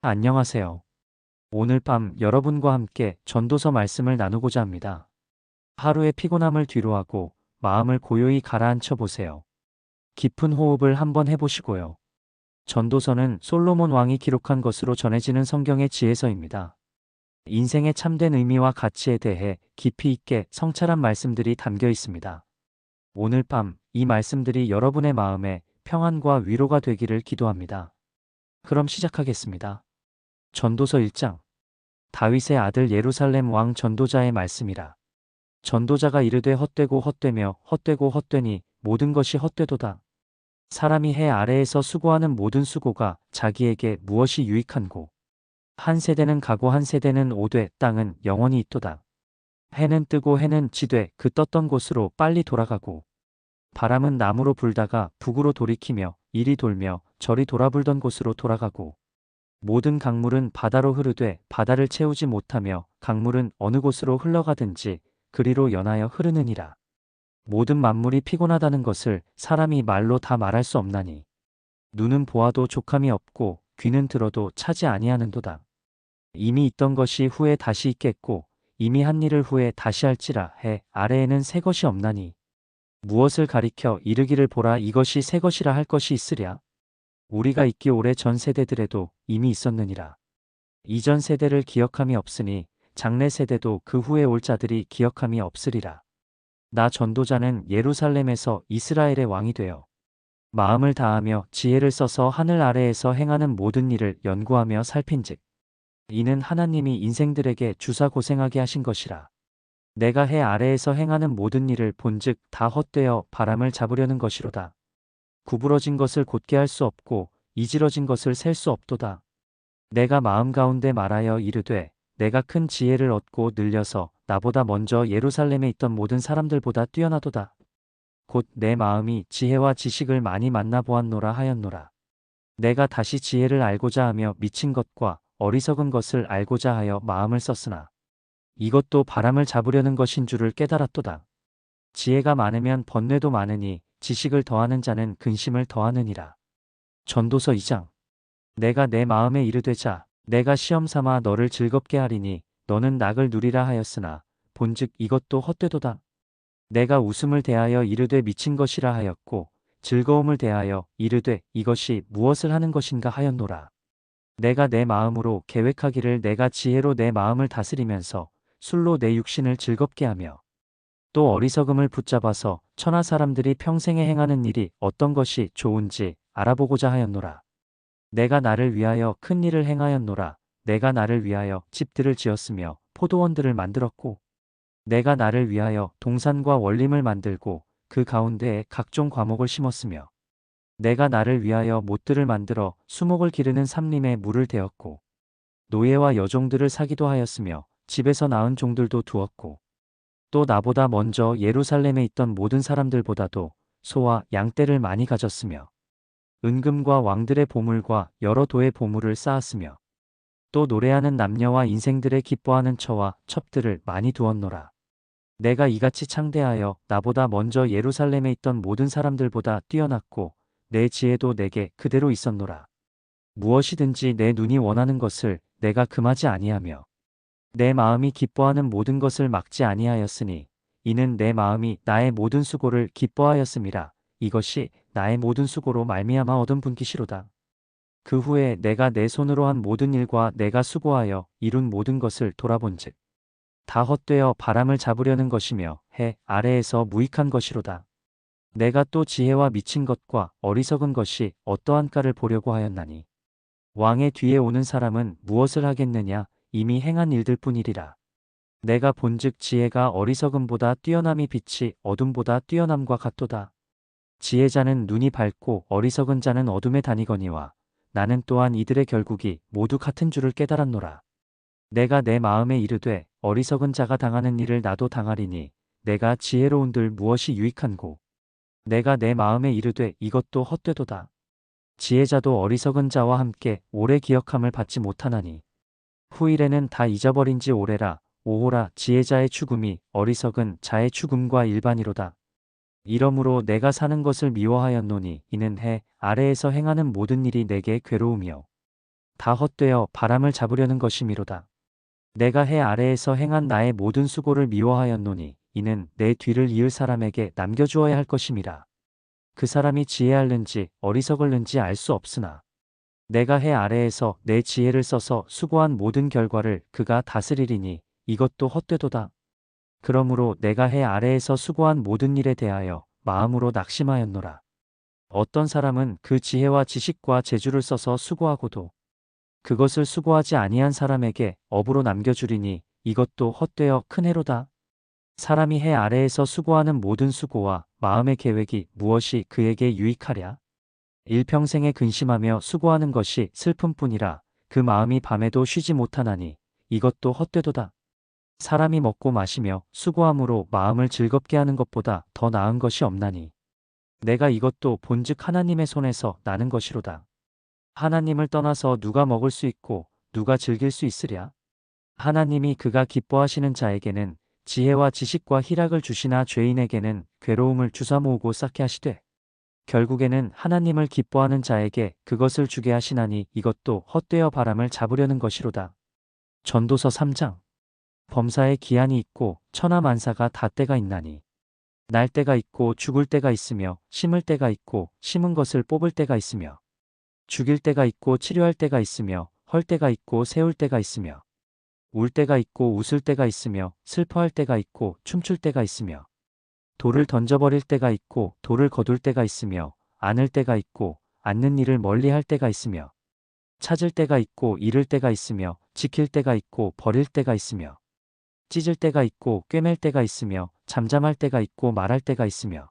안녕하세요. 오늘 밤 여러분과 함께 전도서 말씀을 나누고자 합니다. 하루의 피곤함을 뒤로하고 마음을 고요히 가라앉혀 보세요. 깊은 호흡을 한번 해보시고요. 전도서는 솔로몬 왕이 기록한 것으로 전해지는 성경의 지혜서입니다. 인생의 참된 의미와 가치에 대해 깊이 있게 성찰한 말씀들이 담겨 있습니다. 오늘 밤 이 말씀들이 여러분의 마음에 평안과 위로가 되기를 기도합니다. 그럼 시작하겠습니다. 전도서 1장. 다윗의 아들 예루살렘 왕 전도자의 말씀이라. 전도자가 이르되 헛되고 헛되며 헛되고 헛되니 모든 것이 헛되도다. 사람이 해 아래에서 수고하는 모든 수고가 자기에게 무엇이 유익한고. 한 세대는 가고 한 세대는 오되 땅은 영원히 있도다. 해는 뜨고 해는 지되 그 떴던 곳으로 빨리 돌아가고. 바람은 남으로 불다가 북으로 돌이키며 이리 돌며 저리 돌아불던 곳으로 돌아가고. 모든 강물은 바다로 흐르되 바다를 채우지 못하며 강물은 어느 곳으로 흘러가든지 그리로 연하여 흐르느니라. 모든 만물이 피곤하다는 것을 사람이 말로 다 말할 수 없나니. 눈은 보아도 족함이 없고 귀는 들어도 차지 아니하는도다. 이미 있던 것이 후에 다시 있겠고 이미 한 일을 후에 다시 할지라 해 아래에는 새 것이 없나니. 무엇을 가리켜 이르기를 보라 이것이 새 것이라 할 것이 있으랴. 우리가 있기 오래 전 세대들에도 이미 있었느니라. 이전 세대를 기억함이 없으니 장래 세대도 그 후에 올 자들이 기억함이 없으리라. 나 전도자는 예루살렘에서 이스라엘의 왕이 되어 마음을 다하며 지혜를 써서 하늘 아래에서 행하는 모든 일을 연구하며 살핀즉 이는 하나님이 인생들에게 주사 고생하게 하신 것이라. 내가 해 아래에서 행하는 모든 일을 본즉 다 헛되어 바람을 잡으려는 것이로다. 구부러진 것을 곧게 할 수 없고 이지러진 것을 셀 수 없도다. 내가 마음 가운데 말하여 이르되 내가 큰 지혜를 얻고 늘려서 나보다 먼저 예루살렘에 있던 모든 사람들보다 뛰어나도다. 곧 내 마음이 지혜와 지식을 많이 만나 보았노라 하였노라. 내가 다시 지혜를 알고자 하며 미친 것과 어리석은 것을 알고자 하여 마음을 썼으나 이것도 바람을 잡으려는 것인 줄을 깨달았도다. 지혜가 많으면 번뇌도 많으니 지식을 더하는 자는 근심을 더하느니라. 전도서 2장. 내가 내 마음에 이르되자 내가 시험 삼아 너를 즐겁게 하리니 너는 낙을 누리라 하였으나 본즉 이것도 헛되도다. 내가 웃음을 대하여 이르되 미친 것이라 하였고 즐거움을 대하여 이르되 이것이 무엇을 하는 것인가 하였노라. 내가 내 마음으로 계획하기를 내가 지혜로 내 마음을 다스리면서 술로 내 육신을 즐겁게 하며 또 어리석음을 붙잡아서 천하 사람들이 평생에 행하는 일이 어떤 것이 좋은지 알아보고자 하였노라. 내가 나를 위하여 큰 일을 행하였노라. 내가 나를 위하여 집들을 지었으며 포도원들을 만들었고 내가 나를 위하여 동산과 원림을 만들고 그 가운데에 각종 과목을 심었으며 내가 나를 위하여 못들을 만들어 수목을 기르는 삼림에 물을 대었고 노예와 여종들을 사기도 하였으며 집에서 낳은 종들도 두었고 또 나보다 먼저 예루살렘에 있던 모든 사람들보다도 소와 양떼를 많이 가졌으며 은금과 왕들의 보물과 여러 도의 보물을 쌓았으며 또 노래하는 남녀와 인생들의 기뻐하는 처와 첩들을 많이 두었노라. 내가 이같이 창대하여 나보다 먼저 예루살렘에 있던 모든 사람들보다 뛰어났고 내 지혜도 내게 그대로 있었노라. 무엇이든지 내 눈이 원하는 것을 내가 금하지 아니하며 내 마음이 기뻐하는 모든 것을 막지 아니하였으니 이는 내 마음이 나의 모든 수고를 기뻐하였음이라. 이것이 나의 모든 수고로 말미암아 얻은 분깃이로다. 그 후에 내가 내 손으로 한 모든 일과 내가 수고하여 이룬 모든 것을 돌아본즉 다 헛되어 바람을 잡으려는 것이며 해 아래에서 무익한 것이로다. 내가 또 지혜와 미친 것과 어리석은 것이 어떠한가를 보려고 하였나니 왕의 뒤에 오는 사람은 무엇을 하겠느냐 이미 행한 일들 뿐이리라. 내가 본즉 지혜가 어리석음보다 뛰어남이 빛이 어둠보다 뛰어남과 같도다. 지혜자는 눈이 밝고 어리석은 자는 어둠에 다니거니와 나는 또한 이들의 결국이 모두 같은 줄을 깨달았노라. 내가 내 마음에 이르되 어리석은 자가 당하는 일을 나도 당하리니 내가 지혜로운들 무엇이 유익한고 내가 내 마음에 이르되 이것도 헛되도다. 지혜자도 어리석은 자와 함께 오래 기억함을 받지 못하나니 후일에는 다 잊어버린 지 오래라. 오호라 지혜자의 죽음이 어리석은 자의 죽음과 일반이로다. 이러므로 내가 사는 것을 미워하였노니 이는 해 아래에서 행하는 모든 일이 내게 괴로우며 다 헛되어 바람을 잡으려는 것이미로다. 내가 해 아래에서 행한 나의 모든 수고를 미워하였노니 이는 내 뒤를 이을 사람에게 남겨주어야 할 것임이라. 그 사람이 지혜할는지 어리석을는지 알 수 없으나 내가 해 아래에서 내 지혜를 써서 수고한 모든 결과를 그가 다스리리니 이것도 헛되도다. 그러므로 내가 해 아래에서 수고한 모든 일에 대하여 마음으로 낙심하였노라. 어떤 사람은 그 지혜와 지식과 재주를 써서 수고하고도 그것을 수고하지 아니한 사람에게 업으로 남겨주리니 이것도 헛되어 큰 해로다. 사람이 해 아래에서 수고하는 모든 수고와 마음의 계획이 무엇이 그에게 유익하랴? 일평생에 근심하며 수고하는 것이 슬픔뿐이라 그 마음이 밤에도 쉬지 못하나니 이것도 헛되도다. 사람이 먹고 마시며 수고함으로 마음을 즐겁게 하는 것보다 더 나은 것이 없나니 내가 이것도 본즉 하나님의 손에서 나는 것이로다. 하나님을 떠나서 누가 먹을 수 있고 누가 즐길 수 있으랴? 하나님이 그가 기뻐하시는 자에게는 지혜와 지식과 희락을 주시나 죄인에게는 괴로움을 주사 모으고 쌓게 하시되 결국에는 하나님을 기뻐하는 자에게 그것을 주게 하시나니 이것도 헛되어 바람을 잡으려는 것이로다. 전도서 3장. 범사에 기한이 있고 천하만사가 다 때가 있나니 날 때가 있고 죽을 때가 있으며 심을 때가 있고 심은 것을 뽑을 때가 있으며 죽일 때가 있고 치료할 때가 있으며 헐 때가 있고 세울 때가 있으며 울 때가 있고 웃을 때가 있으며 슬퍼할 때가 있고 춤출 때가 있으며 돌을 던져버릴 때가 있고 돌을 거둘 때가 있으며 안을 때가 있고 앉는 일을 멀리할 때가 있으며 찾을 때가 있고 잃을 때가 있으며 지킬 때가 있고 버릴 때가 있으며 찢을 때가 있고 꿰맬 때가 있으며 잠잠할 때가 있고 말할 때가 있으며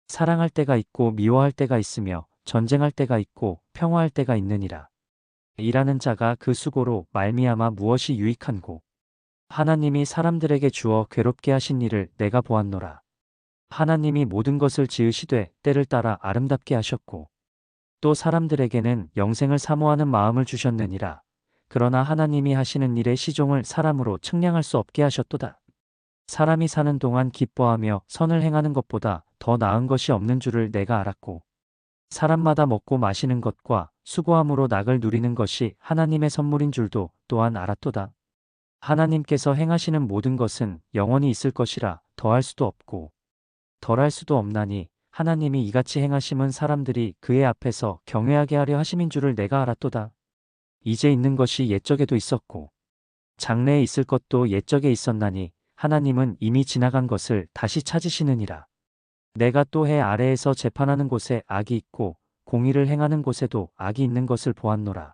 사랑할 때가 있고 미워할 때가 있으며 전쟁할 때가 있고 평화할 때가 있느니라. 일하는 자가 그 수고로 말미암아 무엇이 유익한고 하나님이 사람들에게 주어 괴롭게 하신 일을 내가 보았노라. 하나님이 모든 것을 지으시되 때를 따라 아름답게 하셨고 또 사람들에게는 영생을 사모하는 마음을 주셨느니라. 그러나 하나님이 하시는 일의 시종을 사람으로 측량할 수 없게 하셨도다. 사람이 사는 동안 기뻐하며 선을 행하는 것보다 더 나은 것이 없는 줄을 내가 알았고 사람마다 먹고 마시는 것과 수고함으로 낙을 누리는 것이 하나님의 선물인 줄도 또한 알았도다. 하나님께서 행하시는 모든 것은 영원히 있을 것이라 더할 수도 없고 덜할 수도 없나니 하나님이 이같이 행하심은 사람들이 그의 앞에서 경외하게 하려 하심인 줄을 내가 알았도다. 이제 있는 것이 옛적에도 있었고 장래에 있을 것도 옛적에 있었나니 하나님은 이미 지나간 것을 다시 찾으시느니라. 내가 또 해 아래에서 재판하는 곳에 악이 있고 공의를 행하는 곳에도 악이 있는 것을 보았노라.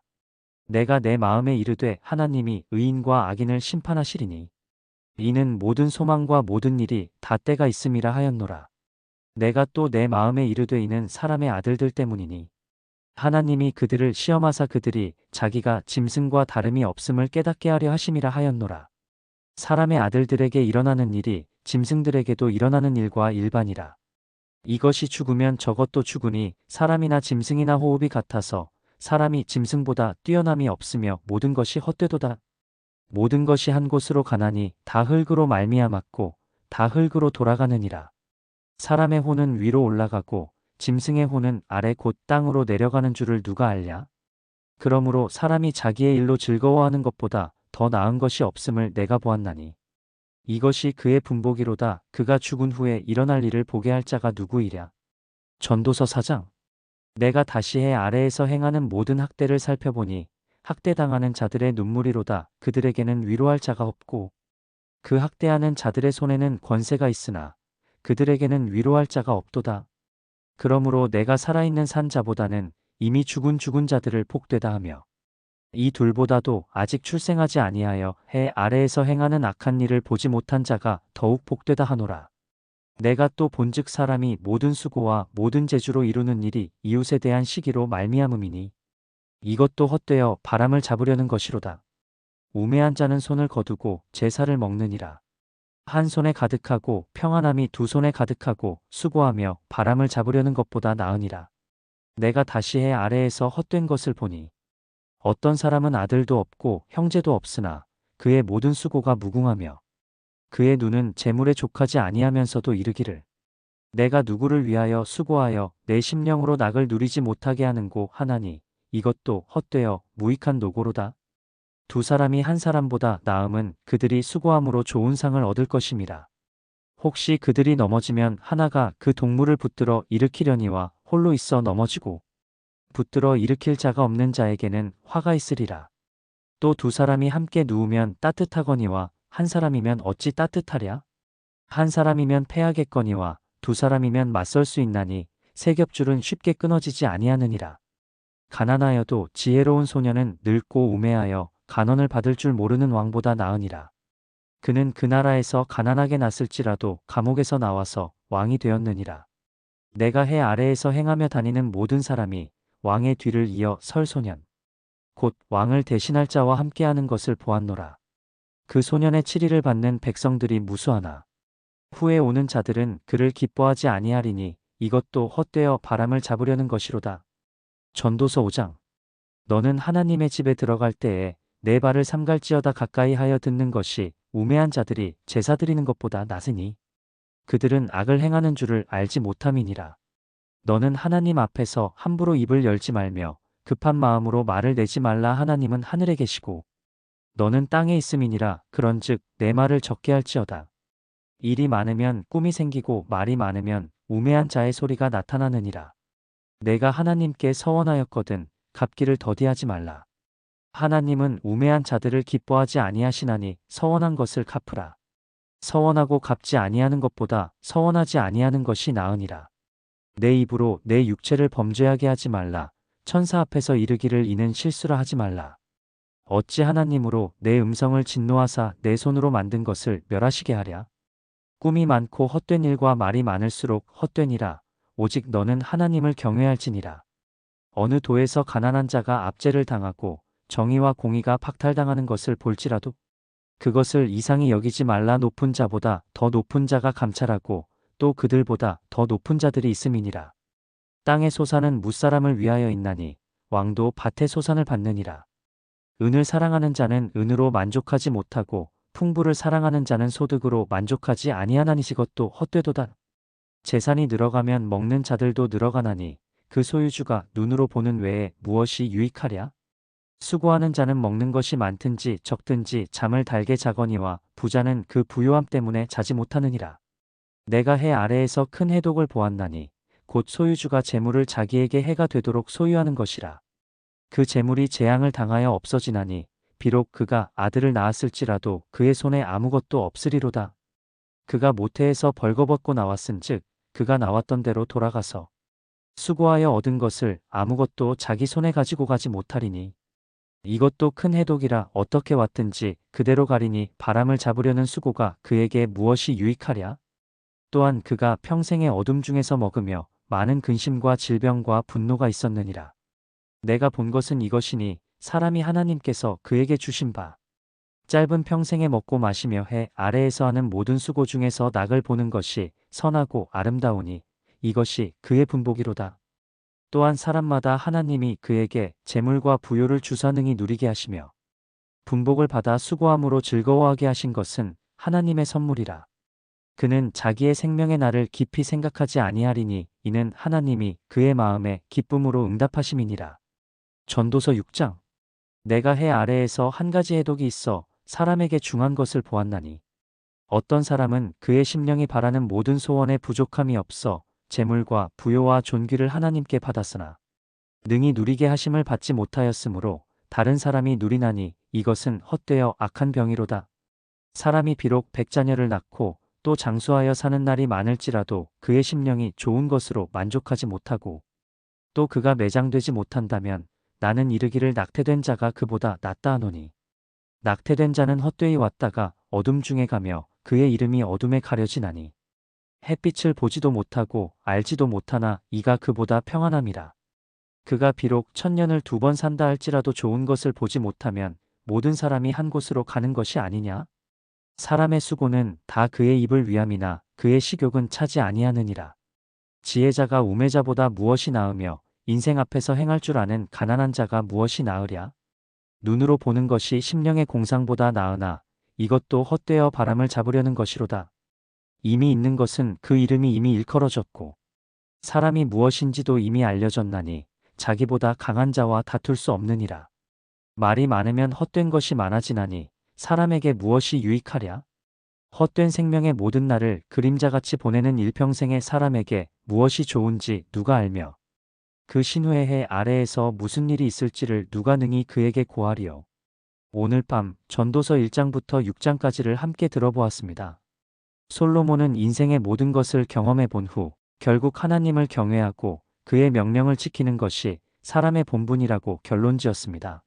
내가 내 마음에 이르되 하나님이 의인과 악인을 심판하시리니 이는 모든 소망과 모든 일이 다 때가 있음이라 하였노라. 내가 또 내 마음에 이르되 이는 사람의 아들들 때문이니 하나님이 그들을 시험하사 그들이 자기가 짐승과 다름이 없음을 깨닫게 하려 하심이라 하였노라. 사람의 아들들에게 일어나는 일이 짐승들에게도 일어나는 일과 일반이라. 이것이 죽으면 저것도 죽으니 사람이나 짐승이나 호흡이 같아서 사람이 짐승보다 뛰어남이 없으며 모든 것이 헛되도다. 모든 것이 한 곳으로 가나니 다 흙으로 말미암았고 다 흙으로 돌아가느니라. 사람의 혼은 위로 올라가고 짐승의 혼은 아래 곧 땅으로 내려가는 줄을 누가 알랴? 그러므로 사람이 자기의 일로 즐거워하는 것보다 더 나은 것이 없음을 내가 보았나니 이것이 그의 분복이로다. 그가 죽은 후에 일어날 일을 보게 할 자가 누구이랴? 전도서 4장. 내가 다시 해 아래에서 행하는 모든 학대를 살펴보니 학대당하는 자들의 눈물이로다. 그들에게는 위로할 자가 없고 그 학대하는 자들의 손에는 권세가 있으나 그들에게는 위로할 자가 없도다. 그러므로 내가 살아있는 산 자보다는 이미 죽은 자들을 복되다 하며 이 둘보다도 아직 출생하지 아니하여 해 아래에서 행하는 악한 일을 보지 못한 자가 더욱 복되다 하노라. 내가 또 본즉 사람이 모든 수고와 모든 재주로 이루는 일이 이웃에 대한 시기로 말미암음이니 이것도 헛되어 바람을 잡으려는 것이로다. 우매한 자는 손을 거두고 제사를 먹느니라. 한 손에 가득하고 평안함이 두 손에 가득하고 수고하며 바람을 잡으려는 것보다 나으니라. 내가 다시 해 아래에서 헛된 것을 보니 어떤 사람은 아들도 없고 형제도 없으나 그의 모든 수고가 무궁하며 그의 눈은 재물에 족하지 아니하면서도 이르기를 내가 누구를 위하여 수고하여 내 심령으로 낙을 누리지 못하게 하는고 하나니 이것도 헛되어 무익한 노고로다. 두 사람이 한 사람보다 나음은 그들이 수고함으로 좋은 상을 얻을 것임이라. 혹시 그들이 넘어지면 하나가 그 동물을 붙들어 일으키려니와 홀로 있어 넘어지고 붙들어 일으킬 자가 없는 자에게는 화가 있으리라. 또 두 사람이 함께 누우면 따뜻하거니와 한 사람이면 어찌 따뜻하랴? 한 사람이면 패하겠거니와 두 사람이면 맞설 수 있나니 세 겹줄은 쉽게 끊어지지 아니하느니라. 가난하여도 지혜로운 소년은 늙고 우매하여 간언을 받을 줄 모르는 왕보다 나으니라. 그는 그 나라에서 가난하게 났을지라도 감옥에서 나와서 왕이 되었느니라. 내가 해 아래에서 행하며 다니는 모든 사람이 왕의 뒤를 이어 설 소년, 곧 왕을 대신할 자와 함께하는 것을 보았노라. 그 소년의 치리를 받는 백성들이 무수하나 후에 오는 자들은 그를 기뻐하지 아니하리니 이것도 헛되어 바람을 잡으려는 것이로다. 전도서 5장. 너는 하나님의 집에 들어갈 때에 내 발을 삼갈지어다 가까이 하여 듣는 것이 우매한 자들이 제사 드리는 것보다 낫으니 그들은 악을 행하는 줄을 알지 못함이니라. 너는 하나님 앞에서 함부로 입을 열지 말며 급한 마음으로 말을 내지 말라. 하나님은 하늘에 계시고 너는 땅에 있음이니라. 그런즉 내 말을 적게 할지어다. 일이 많으면 꿈이 생기고 말이 많으면 우매한 자의 소리가 나타나느니라. 내가 하나님께 서원하였거든 갚기를 더디하지 말라. 하나님은 우매한 자들을 기뻐하지 아니하시나니 서원한 것을 갚으라. 서원하고 갚지 아니하는 것보다 서원하지 아니하는 것이 나으니라. 내 입으로 내 육체를 범죄하게 하지 말라. 천사 앞에서 이르기를 이는 실수라 하지 말라. 어찌 하나님으로 내 음성을 진노하사 내 손으로 만든 것을 멸하시게 하랴? 꿈이 많고 헛된 일과 말이 많을수록 헛되니라. 오직 너는 하나님을 경외할지니라. 어느 도에서 가난한 자가 압제를 당하고 정의와 공의가 박탈당하는 것을 볼지라도 그것을 이상히 여기지 말라. 높은 자보다 더 높은 자가 감찰하고 또 그들보다 더 높은 자들이 있음이니라. 땅의 소산은 무사람을 위하여 있나니 왕도 밭의 소산을 받느니라. 은을 사랑하는 자는 은으로 만족하지 못하고 풍부를 사랑하는 자는 소득으로 만족하지 아니하나니 이것도 헛되도다. 재산이 늘어가면 먹는 자들도 늘어가나니 그 소유주가 눈으로 보는 외에 무엇이 유익하랴? 수고하는 자는 먹는 것이 많든지 적든지 잠을 달게 자거니와 부자는 그 부요함 때문에 자지 못하느니라. 내가 해 아래에서 큰 해독을 보았나니 곧 소유주가 재물을 자기에게 해가 되도록 소유하는 것이라. 그 재물이 재앙을 당하여 없어지나니 비록 그가 아들을 낳았을지라도 그의 손에 아무것도 없으리로다. 그가 모태에서 벌거벗고 나왔은즉 그가 나왔던 대로 돌아가서 수고하여 얻은 것을 아무것도 자기 손에 가지고 가지 못하리니 이것도 큰 해독이라. 어떻게 왔든지 그대로 가리니 바람을 잡으려는 수고가 그에게 무엇이 유익하랴? 또한 그가 평생의 어둠 중에서 먹으며 많은 근심과 질병과 분노가 있었느니라. 내가 본 것은 이것이니 사람이 하나님께서 그에게 주신 바 짧은 평생에 먹고 마시며 해 아래에서 하는 모든 수고 중에서 낙을 보는 것이 선하고 아름다우니 이것이 그의 분복이로다. 또한 사람마다 하나님이 그에게 재물과 부요를 주사 능히 누리게 하시며 분복을 받아 수고함으로 즐거워하게 하신 것은 하나님의 선물이라. 그는 자기의 생명의 날을 깊이 생각하지 아니하리니 이는 하나님이 그의 마음에 기쁨으로 응답하심이니라. 전도서 6장. 내가 해 아래에서 한 가지 해독이 있어 사람에게 중한 것을 보았나니 어떤 사람은 그의 심령이 바라는 모든 소원에 부족함이 없어 재물과 부요와 존귀를 하나님께 받았으나 능히 누리게 하심을 받지 못하였으므로 다른 사람이 누리나니 이것은 헛되어 악한 병이로다. 사람이 비록 백자녀를 낳고 또 장수하여 사는 날이 많을지라도 그의 심령이 좋은 것으로 만족하지 못하고 또 그가 매장되지 못한다면 나는 이르기를 낙태된 자가 그보다 낫다 하노니 낙태된 자는 헛되이 왔다가 어둠 중에 가며 그의 이름이 어둠에 가려지나니 햇빛을 보지도 못하고 알지도 못하나 이가 그보다 평안함이라. 그가 비록 1000년을 2번 산다 할지라도 좋은 것을 보지 못하면 모든 사람이 한 곳으로 가는 것이 아니냐? 사람의 수고는 다 그의 입을 위함이나 그의 식욕은 차지 아니하느니라. 지혜자가 우매자보다 무엇이 나으며 인생 앞에서 행할 줄 아는 가난한 자가 무엇이 나으랴? 눈으로 보는 것이 심령의 공상보다 나으나 이것도 헛되어 바람을 잡으려는 것이로다. 이미 있는 것은 그 이름이 이미 일컬어졌고 사람이 무엇인지도 이미 알려졌나니 자기보다 강한 자와 다툴 수 없느니라. 말이 많으면 헛된 것이 많아지나니 사람에게 무엇이 유익하랴? 헛된 생명의 모든 날을 그림자같이 보내는 일평생의 사람에게 무엇이 좋은지 누가 알며 그 신후의 해 아래에서 무슨 일이 있을지를 누가 능히 그에게 고하리요. 오늘 밤 전도서 1장부터 6장까지를 함께 들어보았습니다. 솔로몬은 인생의 모든 것을 경험해 본 후 결국 하나님을 경외하고 그의 명령을 지키는 것이 사람의 본분이라고 결론지었습니다.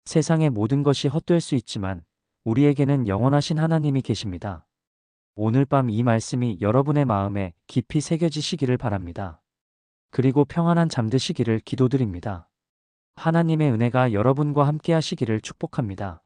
세상의 모든 것이 헛될 수 있지만 우리에게는 영원하신 하나님이 계십니다. 오늘 밤 이 말씀이 여러분의 마음에 깊이 새겨지시기를 바랍니다. 그리고 평안한 잠드시기를 기도드립니다. 하나님의 은혜가 여러분과 함께 하시기를 축복합니다.